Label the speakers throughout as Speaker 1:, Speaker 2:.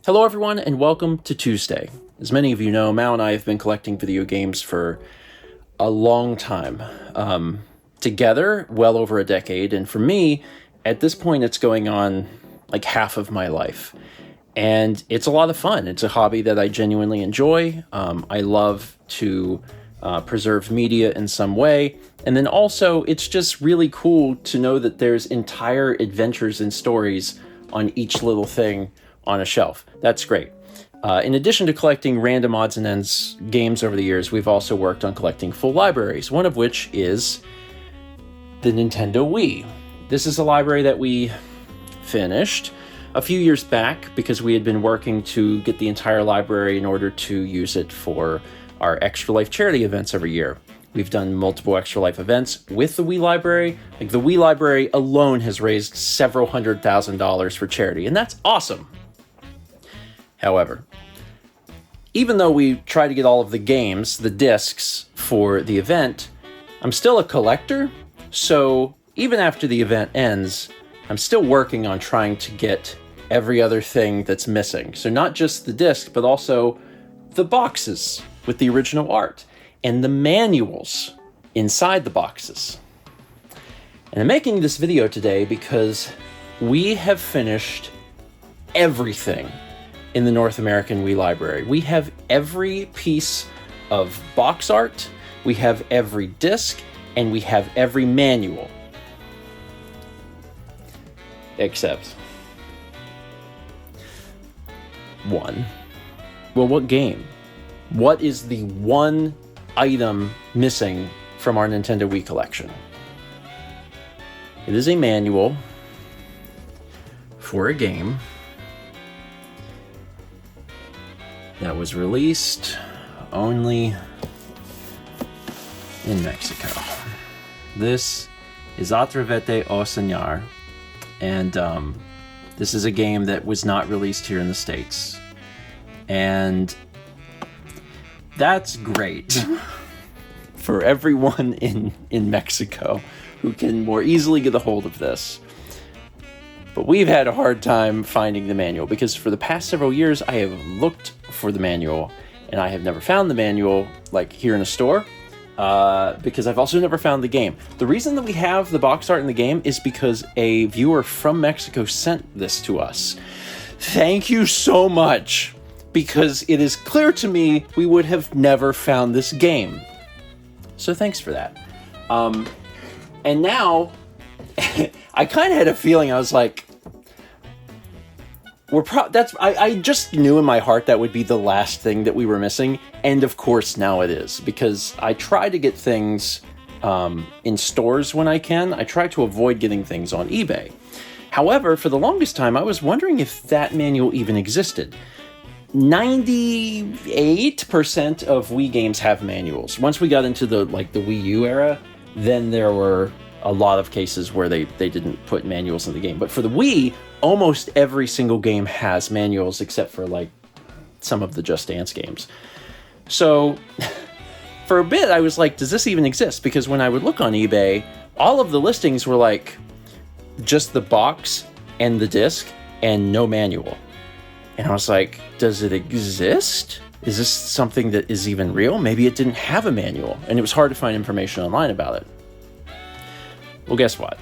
Speaker 1: Hello everyone and welcome to Tuesday. As many of you know, Mao and I have been collecting video games for a long time. Together, well over a decade, and for me, at this point it's going on like half of my life. And it's a lot of fun. It's a hobby that I genuinely enjoy. I love to preserve media in some way. And then also, it's just really cool to know that there's entire adventures and stories on each little thing on a shelf. That's great. In addition to collecting random odds and ends games over the years, we've also worked on collecting full libraries, one of which is the Nintendo Wii. This is a library that we finished a few years back because we had been working to get the entire library in order to use it for our Extra Life charity events every year. We've done multiple Extra Life events with the Wii library. Like the Wii library alone has raised several $100,000 for charity, and that's awesome. However, even though we try to get all of the games, the discs for the event, I'm still a collector. So even after the event ends, I'm still working on trying to get every other thing that's missing. So not just the disc, but also the boxes with the original art and the manuals inside the boxes. And I'm making this video today because we have finished everything in the North American Wii library. We have every piece of box art, we have every disc, and we have every manual. Except one. Well, what game? What is the one item missing from our Nintendo Wii collection? It is a manual for a game that was released only in Mexico. This is Atrévete a Soñar, and this is a game that was not released here in the States. And that's great for everyone in Mexico who can more easily get a hold of this. But we've had a hard time finding the manual because for the past several years I have looked for the manual and I have never found the manual like here in a store because I've also never found the game. The reason that we have the box art in the game is because a viewer from Mexico sent this to us. Thank you so much, because it is clear to me we would have never found this game. So thanks for that. And now I kind of had a feeling, I was like, I just knew in my heart that would be the last thing that we were missing. And of course now it is, because I try to get things in stores when I can. I try to avoid getting things on eBay. However, for the longest time, I was wondering if that manual even existed. 98% of Wii games have manuals. Once we got into the Wii U era, then there were a lot of cases where they didn't put manuals in the game. But for the Wii, almost every single game has manuals except for like some of the Just Dance games. So for a bit I was like, does this even exist? Because when I would look on eBay, all of the listings were like just the box and the disc and no manual. And I was like, does it exist? Is this something that is even real? Maybe it didn't have a manual and it was hard to find information online about it. Well, guess what?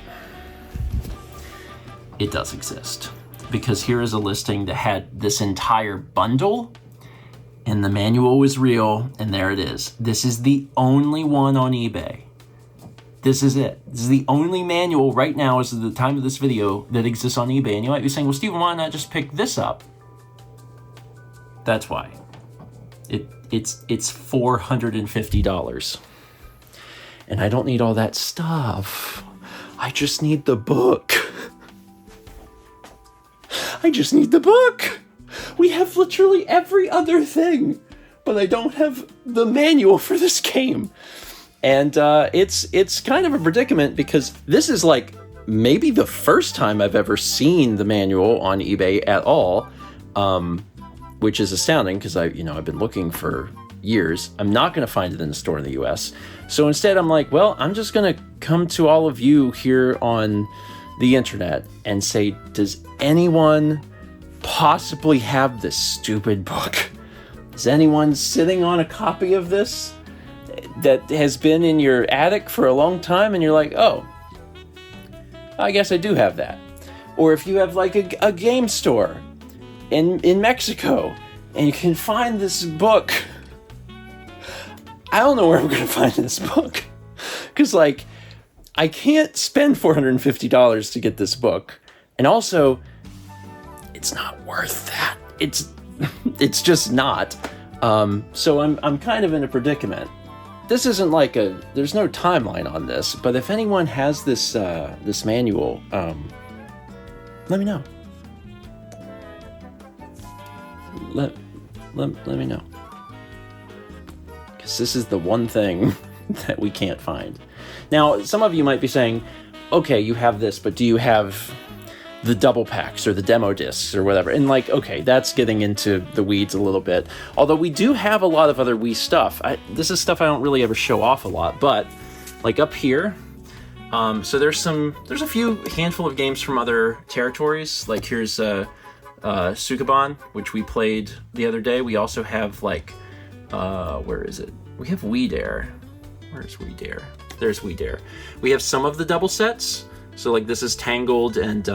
Speaker 1: It does exist, because here is a listing that had this entire bundle and the manual was real, and there it is. This is the only one on eBay. This is it. This is the only manual right now as of the time of this video that exists on eBay. And you might be saying, well, Steven, why not just pick this up? That's why. It's $450. And I don't need all that stuff. I just need the book. I just need the book. We have literally every other thing, but I don't have the manual for this game. And it's kind of a predicament because this is like maybe the first time I've ever seen the manual on eBay at all, which is astounding because I've been looking for years. I'm not going to find it in the store in the US. So instead I'm like, well, I'm just going to come to all of you here on the internet and say, does anyone possibly have this stupid book? Is anyone sitting on a copy of this that has been in your attic for a long time and you're like, oh, I guess I do have that? Or if you have like a game store in Mexico and you can find this book, I don't know where I'm going to find this book. Because like, I can't spend $450 to get this book. And also, it's not worth that. It's just not. So I'm kind of in a predicament. This isn't like there's no timeline on this, but if anyone has this this manual, let me know. Let me know. Because this is the one thing that we can't find. Now, some of you might be saying, okay, you have this, but do you have the double packs or the demo discs or whatever? And like, okay, that's getting into the weeds a little bit. Although we do have a lot of other Wii stuff. This is stuff I don't really ever show off a lot, but like up here, so there's a few handful of games from other territories. Like here's Sukeban, which we played the other day. We also have like, where is it? We have Wii Dare. Where's Wii Dare? There's Wii Dare. We have some of the double sets. So like this is Tangled and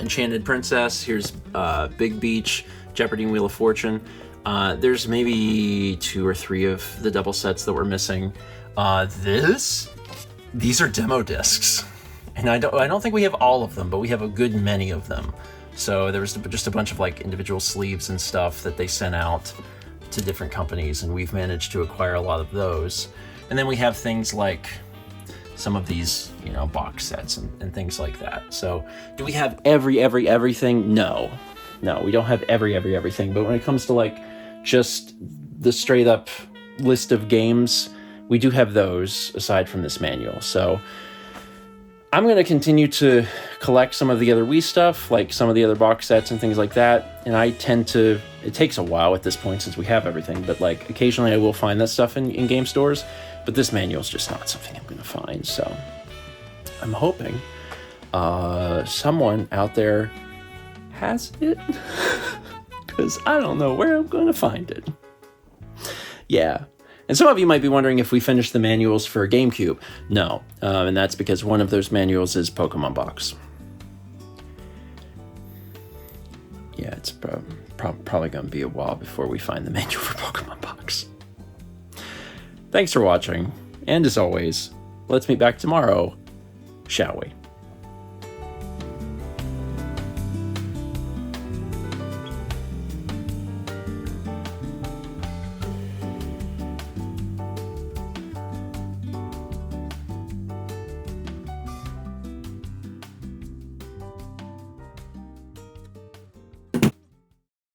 Speaker 1: Enchanted Princess. Here's Big Beach, Jeopardy and Wheel of Fortune. There's maybe 2 or 3 of the double sets that we're missing. These are demo discs. And I don't think we have all of them, but we have a good many of them. So there was just a bunch of like individual sleeves and stuff that they sent out to different companies, and we've managed to acquire a lot of those. And then we have things like some of these, box sets and things like that. So do we have everything? No, we don't have everything. But when it comes to like just the straight up list of games, we do have those aside from this manual. So I'm going to continue to collect some of the other Wii stuff, like some of the other box sets and things like that. And I tend to, it takes a while at this point since we have everything, but like occasionally I will find that stuff in game stores. But this manual is just not something I'm going to find. So I'm hoping someone out there has it. Because I don't know where I'm going to find it. Yeah. And some of you might be wondering if we finished the manuals for GameCube. No. And that's because one of those manuals is Pokemon Box. Yeah, it's probably going to be a while before we find the manual for Pokemon Box. Thanks for watching, and as always, let's meet back tomorrow, shall we?